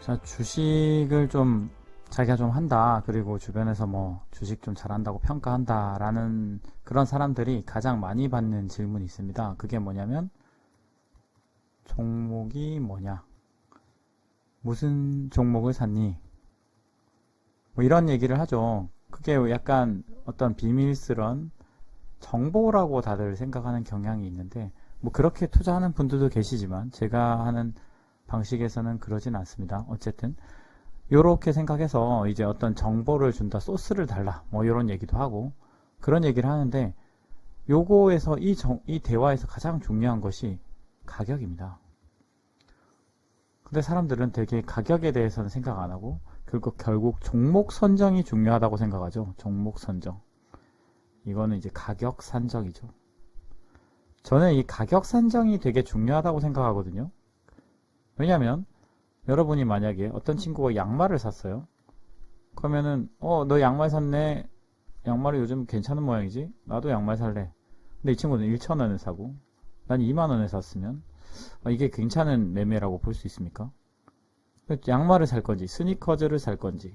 자, 주식을 좀 자기가 좀 한다. 그리고 주변에서 뭐 주식 좀 잘한다고 평가한다. 라는 그런 사람들이 가장 많이 받는 질문이 있습니다. 그게 뭐냐면 종목이 뭐냐? 무슨 종목을 샀니? 뭐 이런 얘기를 하죠. 그게 약간 어떤 비밀스런 정보라고 다들 생각하는 경향이 있는데 뭐 그렇게 투자하는 분들도 계시지만 제가 하는 방식에서는 그러진 않습니다. 어쨌든 요렇게 생각해서 이제 어떤 정보를 준다, 소스를 달라, 뭐 이런 얘기도 하고 그런 얘기를 하는데 요거에서 이 대화에서 가장 중요한 것이 가격입니다. 근데 사람들은 되게 가격에 대해서는 생각 안 하고 결국 종목 선정이 중요하다고 생각하죠. 종목 선정. 이거는 이제 가격 산정이죠. 저는 이 가격 산정이 되게 중요하다고 생각하거든요. 왜냐면 여러분이 만약에 어떤 친구가 양말을 샀어요. 그러면은 너 양말 샀네. 양말이 요즘 괜찮은 모양이지? 나도 양말 살래. 근데 이 친구는 1,000원에 사고 난 2만원에 샀으면 이게 괜찮은 매매라고 볼 수 있습니까? 양말을 살 건지 스니커즈를 살 건지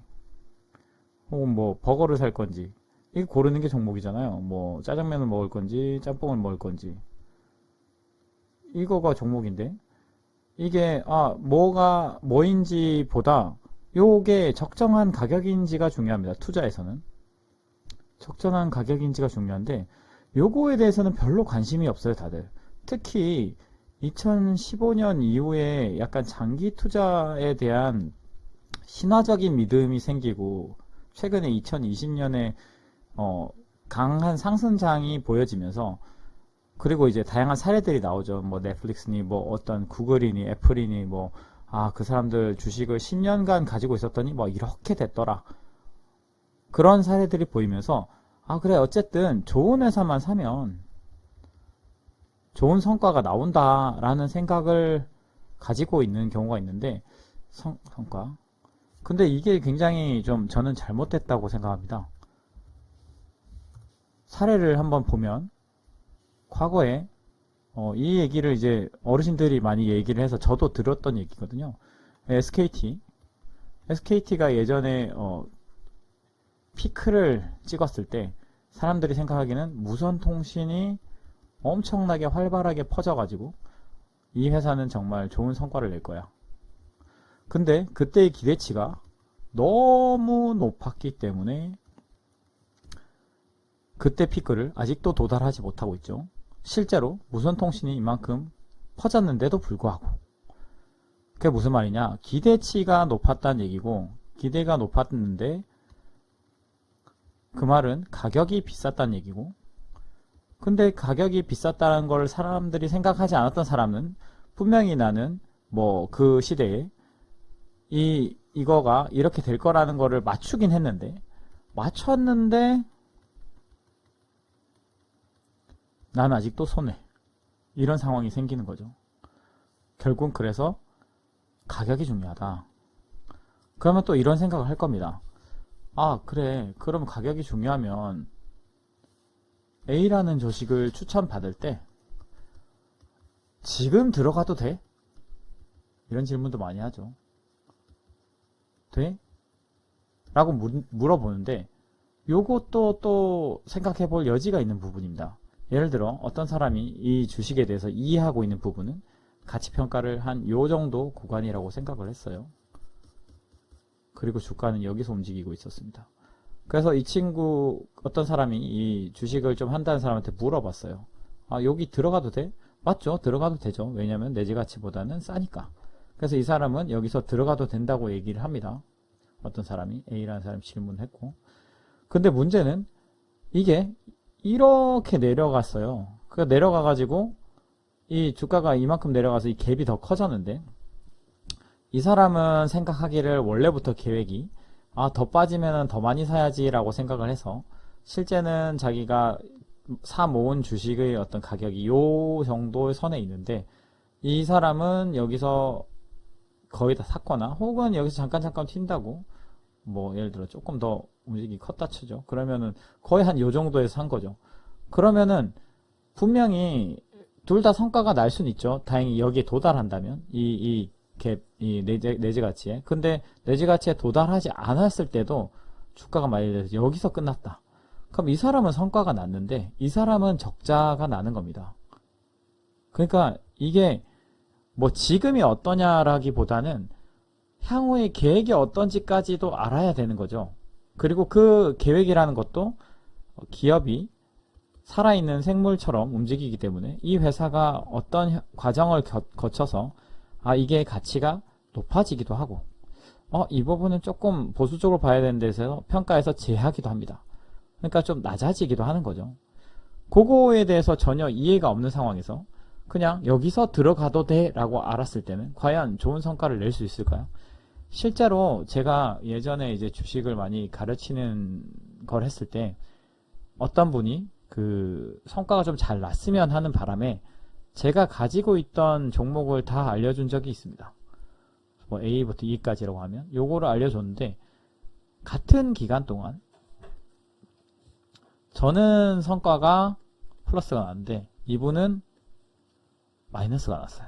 혹은 뭐 버거를 살 건지 이거 고르는 게 종목이잖아요. 뭐 짜장면을 먹을 건지 짬뽕을 먹을 건지 이거가 종목인데 이게 뭐가 뭐인지 보다 요게 적정한 가격인지가 중요합니다. 투자에서는 적정한 가격인지가 중요한데 요거에 대해서는 별로 관심이 없어요. 다들 특히 2015년 이후에 약간 장기 투자에 대한 신화적인 믿음이 생기고 최근에 2020년에 강한 상승장이 보여지면서 그리고 이제 다양한 사례들이 나오죠. 뭐 넷플릭스니 뭐 어떤 구글이니 애플이니 뭐 그 사람들 주식을 10년간 가지고 있었더니 뭐 이렇게 됐더라. 그런 사례들이 보이면서 그래 어쨌든 좋은 회사만 사면 좋은 성과가 나온다라는 생각을 가지고 있는 경우가 있는데 성과 근데 이게 굉장히 좀 저는 잘못됐다고 생각합니다. 사례를 한번 보면 과거에 이 얘기를 이제 어르신들이 많이 얘기를 해서 저도 들었던 얘기거든요. SKT가 예전에 피크를 찍었을 때 사람들이 생각하기에는 무선통신이 엄청나게 활발하게 퍼져가지고 이 회사는 정말 좋은 성과를 낼 거야. 근데 그때의 기대치가 너무 높았기 때문에 그때 피크를 아직도 도달하지 못하고 있죠. 실제로 무선통신이 이만큼 퍼졌는데도 불구하고 그게 무슨 말이냐, 기대치가 높았다는 얘기고 기대가 높았는데 그 말은 가격이 비쌌다는 얘기고 근데 가격이 비쌌다는 걸 사람들이 생각하지 않았던 사람은 분명히 나는 뭐 그 시대에 이거가 이렇게 될 거라는 거를 맞추긴 했는데 맞췄는데 난 아직도 손해. 이런 상황이 생기는 거죠. 결국 그래서 가격이 중요하다. 그러면 또 이런 생각을 할 겁니다. 그래. 그럼 가격이 중요하면 A라는 주식을 추천받을 때 지금 들어가도 돼? 이런 질문도 많이 하죠. 돼? 라고 물어보는데 요것도 또 생각해 볼 여지가 있는 부분입니다. 예를 들어 어떤 사람이 이 주식에 대해서 이해하고 있는 부분은 가치평가를 한 요 정도 구간이라고 생각을 했어요. 그리고 주가는 여기서 움직이고 있었습니다. 그래서 이 친구 어떤 사람이 이 주식을 좀 한다는 사람한테 물어봤어요. 여기 들어가도 돼? 맞죠? 들어가도 되죠. 왜냐면 내재 가치보다는 싸니까. 그래서 이 사람은 여기서 들어가도 된다고 얘기를 합니다. 어떤 사람이 A라는 사람이 질문했고 근데 문제는 이게 이렇게 내려갔어요. 그러니까 내려가가지고 이 주가가 이만큼 내려가서 이 갭이 더 커졌는데 이 사람은 생각하기를 원래부터 계획이 더 빠지면 더 많이 사야지 라고 생각을 해서 실제는 자기가 사 모은 주식의 어떤 가격이 요 정도의 선에 있는데 이 사람은 여기서 거의 다 샀거나 혹은 여기서 잠깐 튄다고 뭐 예를 들어 조금 더 움직임이 컸다 치죠. 그러면은 거의 한 요 정도에서 산 거죠. 그러면은 분명히 둘 다 성과가 날 수는 있죠. 다행히 여기에 도달한다면 이 이 내재 가치에. 근데 내재 가치에 도달하지 않았을 때도 주가가 많이 돼서 여기서 끝났다. 그럼 이 사람은 성과가 났는데 이 사람은 적자가 나는 겁니다. 그러니까 이게 뭐 지금이 어떠냐라기보다는 향후의 계획이 어떤지까지도 알아야 되는 거죠. 그리고 그 계획이라는 것도 기업이 살아있는 생물처럼 움직이기 때문에 이 회사가 어떤 과정을 거쳐서 이게 가치가 높아지기도 하고 이 부분은 조금 보수적으로 봐야 되는 데서 평가에서 제하기도 합니다. 그러니까 좀 낮아지기도 하는 거죠. 그거에 대해서 전혀 이해가 없는 상황에서 그냥 여기서 들어가도 돼 라고 알았을 때는 과연 좋은 성과를 낼 수 있을까요? 실제로 제가 예전에 이제 주식을 많이 가르치는 걸 했을 때 어떤 분이 그 성과가 좀 잘 났으면 하는 바람에 제가 가지고 있던 종목을 다 알려준 적이 있습니다. 뭐 A부터 E까지라고 하면 요거를 알려줬는데 같은 기간 동안 저는 성과가 플러스가 났는데 이분은 마이너스가 났어요.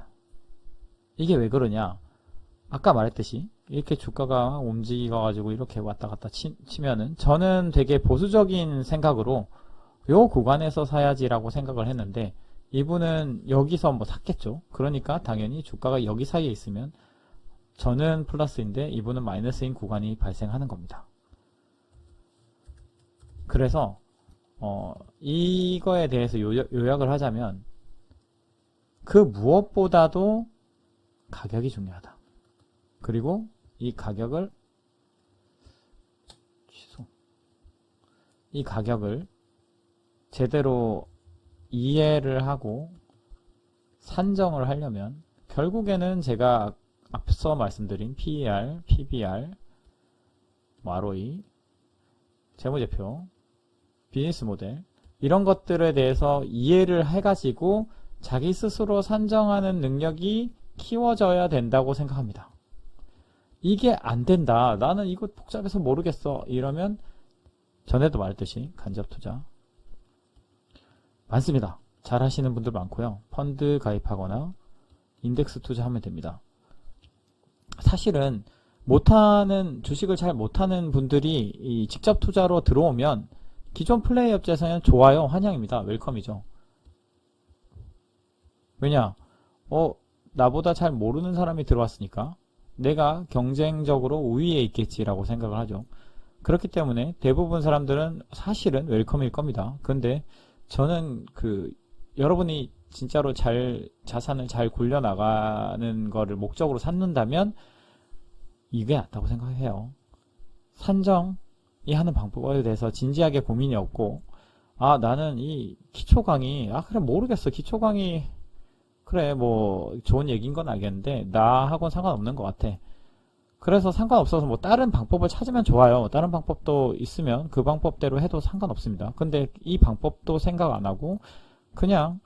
이게 왜 그러냐? 아까 말했듯이 이렇게 주가가 움직여가지고 이렇게 왔다 갔다 치면은 저는 되게 보수적인 생각으로 요 구간에서 사야지라고 생각을 했는데 이분은 여기서 뭐 샀겠죠. 그러니까 당연히 주가가 여기 사이에 있으면 저는 플러스인데 이분은 마이너스인 구간이 발생하는 겁니다. 그래서 이거에 대해서 요약을 하자면 그 무엇보다도 가격이 중요하다. 그리고 이 가격을 제대로 이해를 하고 산정을 하려면 결국에는 제가 앞서 말씀드린 PER, PBR, ROE, 재무제표, 비즈니스 모델 이런 것들에 대해서 이해를 해가지고 자기 스스로 산정하는 능력이 키워져야 된다고 생각합니다. 이게 안 된다. 나는 이거 복잡해서 모르겠어. 이러면 전에도 말했듯이 간접 투자 많습니다. 잘 하시는 분들 많고요. 펀드 가입하거나 인덱스 투자하면 됩니다. 사실은 주식을 잘 못하는 분들이 이 직접 투자로 들어오면 기존 플레이 업체에서는 좋아요. 환영입니다. 웰컴이죠. 왜냐? 나보다 잘 모르는 사람이 들어왔으니까 내가 경쟁적으로 우위에 있겠지라고 생각을 하죠. 그렇기 때문에 대부분 사람들은 사실은 웰컴일 겁니다. 근데 저는 여러분이 진짜로 자산을 잘 굴려나가는 거를 목적으로 삼는다면 이게 낫다고 생각해요. 산정이 하는 방법에 대해서 진지하게 고민이 없고 나는 이 기초 강의 그래 모르겠어. 기초 강의 그래 뭐 좋은 얘기인 건 알겠는데 나하고는 상관없는 것 같아. 그래서 상관없어서 뭐 다른 방법을 찾으면 좋아요. 다른 방법도 있으면 그 방법대로 해도 상관없습니다. 근데 이 방법도 생각 안 하고 그냥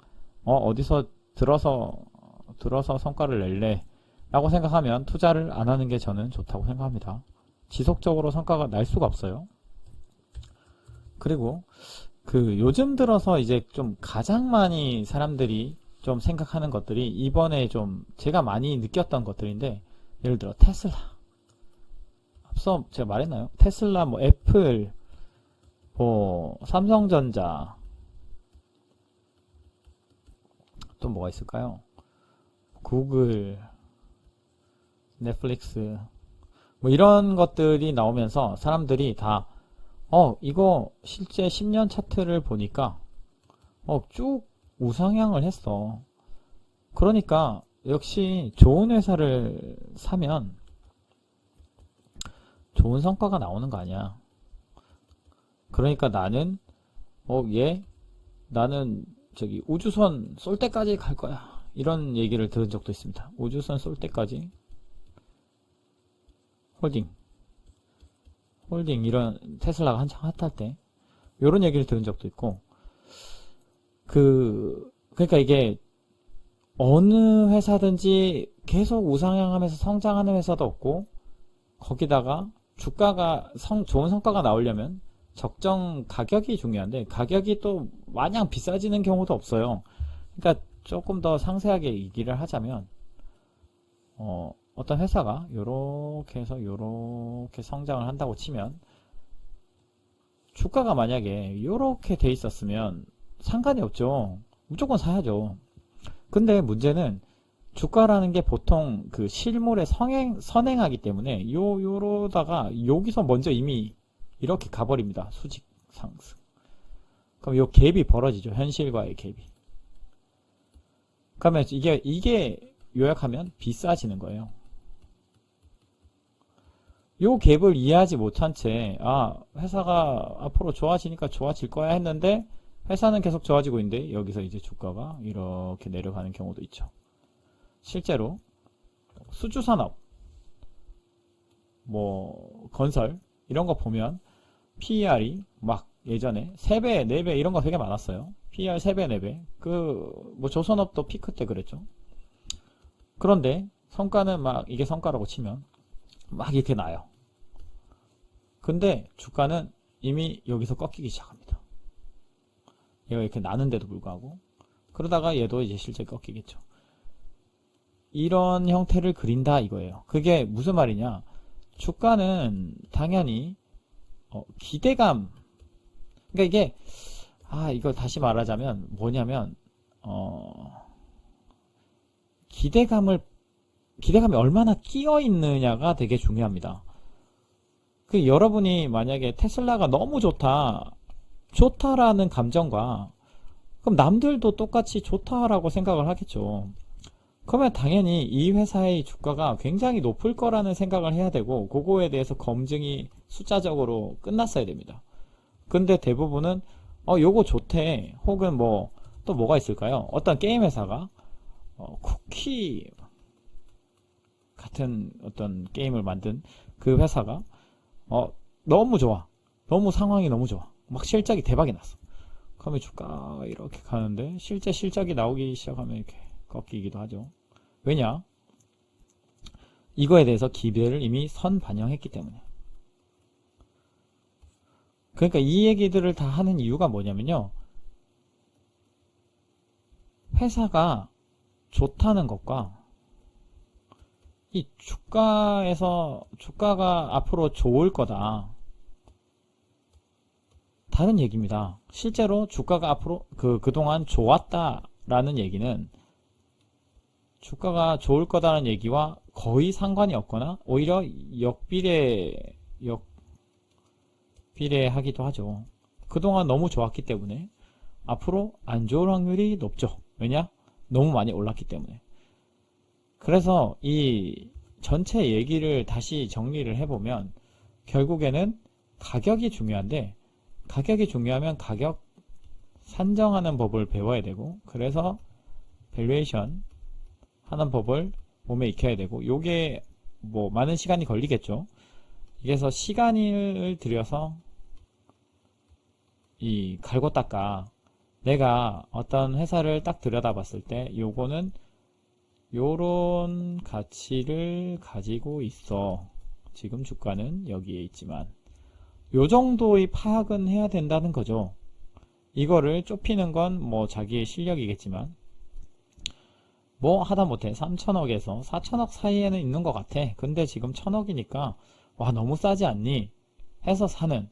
어디서 들어서 성과를 낼래 라고 생각하면 투자를 안 하는 게 저는 좋다고 생각합니다. 지속적으로 성과가 날 수가 없어요. 그리고 요즘 들어서 이제 좀 가장 많이 사람들이 좀 생각하는 것들이 이번에 좀 제가 많이 느꼈던 것들인데 예를 들어 테슬라 앞서 제가 말했나요? 테슬라 뭐 애플 뭐 삼성전자 또 뭐가 있을까요? 구글 넷플릭스 뭐 이런 것들이 나오면서 사람들이 다 이거 실제 10년 차트를 보니까 쭉 우상향을 했어. 그러니까 역시 좋은 회사를 사면 좋은 성과가 나오는 거 아니야. 그러니까 나는 나는 저기 우주선 쏠 때까지 갈 거야. 이런 얘기를 들은 적도 있습니다. 우주선 쏠 때까지 홀딩 이런 테슬라가 한창 핫할 때 이런 얘기를 들은 적도 있고 그러니까 이게 어느 회사든지 계속 우상향하면서 성장하는 회사도 없고 거기다가 주가가 좋은 성과가 나오려면 적정 가격이 중요한데 가격이 또 마냥 비싸지는 경우도 없어요. 그러니까 조금 더 상세하게 얘기를 하자면 어떤 회사가 요렇게 해서 요렇게 성장을 한다고 치면 주가가 만약에 요렇게 돼 있었으면 상관이 없죠. 무조건 사야죠. 근데 문제는 주가라는 게 보통 그 실물에 선행하기 때문에 요러다가 여기서 먼저 이미 이렇게 가버립니다. 수직 상승. 그럼 요 갭이 벌어지죠. 현실과의 갭이. 그러면 이게 요약하면 비싸지는 거예요. 요 갭을 이해하지 못한 채, 회사가 앞으로 좋아지니까 좋아질 거야 했는데, 회사는 계속 좋아지고 있는데, 여기서 이제 주가가 이렇게 내려가는 경우도 있죠. 실제로, 수주산업, 건설, 이런 거 보면, PER이 막 예전에 3배, 4배 이런 거 되게 많았어요. PER 3배, 4배. 조선업도 피크 때 그랬죠. 그런데, 성과는 이게 성과라고 치면, 막 이렇게 나요. 근데 주가는 이미 여기서 꺾이기 시작합니다. 얘가 이렇게 나는데도 불구하고 그러다가 얘도 이제 실제 꺾이겠죠. 이런 형태를 그린다 이거예요. 그게 무슨 말이냐? 주가는 당연히 기대감. 그러니까 이게 이걸 다시 말하자면 뭐냐면 기대감이 얼마나 끼어 있느냐가 되게 중요합니다. 여러분이 만약에 테슬라가 너무 좋다라는 감정과, 그럼 남들도 똑같이 좋다라고 생각을 하겠죠. 그러면 당연히 이 회사의 주가가 굉장히 높을 거라는 생각을 해야 되고, 그거에 대해서 검증이 숫자적으로 끝났어야 됩니다. 근데 대부분은, 요거 좋대. 혹은 또 뭐가 있을까요? 어떤 게임 회사가, 쿠키 같은 어떤 게임을 만든 그 회사가, 너무 좋아. 너무 상황이 너무 좋아. 막 실적이 대박이 났어. 그러면 주가가 이렇게 가는데 실제 실적이 나오기 시작하면 이렇게 꺾이기도 하죠. 왜냐? 이거에 대해서 기대를 이미 선반영했기 때문에. 그러니까 이 얘기들을 다 하는 이유가 뭐냐면요. 회사가 좋다는 것과 이 주가가 앞으로 좋을 거다. 다른 얘기입니다. 실제로 주가가 앞으로 그동안 좋았다라는 얘기는 주가가 좋을 거다라는 얘기와 거의 상관이 없거나 오히려 역비례하기도 하죠. 그동안 너무 좋았기 때문에 앞으로 안 좋을 확률이 높죠. 왜냐? 너무 많이 올랐기 때문에. 그래서 이 전체 얘기를 다시 정리를 해보면 결국에는 가격이 중요한데, 가격이 중요하면 가격 산정하는 법을 배워야 되고, 그래서 밸류에이션 하는 법을 몸에 익혀야 되고, 요게 많은 시간이 걸리겠죠. 그래서 시간을 들여서 이 갈고 닦아 내가 어떤 회사를 딱 들여다봤을 때 요거는 요런 가치를 가지고 있어. 지금 주가는 여기에 있지만 요 정도의 파악은 해야 된다는 거죠. 이거를 좁히는 건 자기의 실력이겠지만 하다못해 3천억에서 4천억 사이에는 있는 것 같아. 근데 지금 1천억이니까 와 너무 싸지 않니? 해서 사는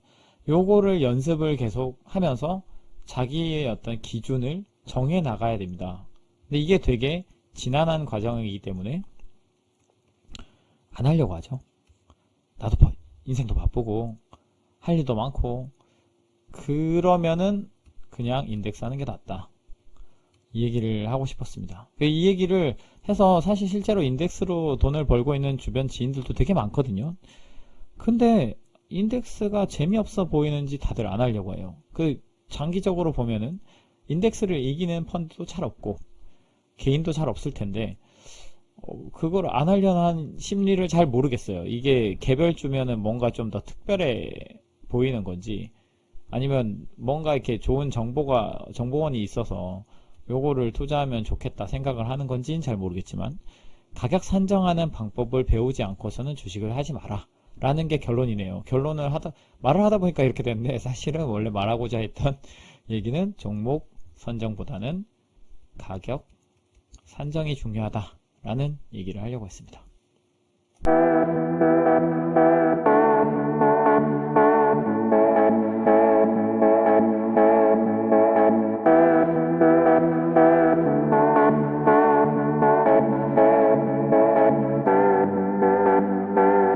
요거를 연습을 계속 하면서 자기의 어떤 기준을 정해 나가야 됩니다. 근데 이게 되게 지난한 과정이기 때문에 안 하려고 하죠. 나도 인생도 바쁘고 할 일도 많고 그러면은 그냥 인덱스 하는 게 낫다. 이 얘기를 하고 싶었습니다. 이 얘기를 해서 사실 실제로 인덱스로 돈을 벌고 있는 주변 지인들도 되게 많거든요. 근데 인덱스가 재미없어 보이는지 다들 안 하려고 해요. 장기적으로 보면은 인덱스를 이기는 펀드도 잘 없고 개인도 잘 없을 텐데 그걸 안 하려는 한 심리를 잘 모르겠어요. 이게 개별주면은 뭔가 좀 더 특별해 보이는 건지 아니면 뭔가 이렇게 좋은 정보원이 있어서 요거를 투자하면 좋겠다 생각을 하는 건지는 잘 모르겠지만 가격 산정하는 방법을 배우지 않고서는 주식을 하지 마라 라는 게 결론이네요. 말을 하다 보니까 이렇게 됐는데 사실은 원래 말하고자 했던 얘기는 종목 선정보다는 가격 산정이 중요하다라는 얘기를 하려고 했습니다. Thank you.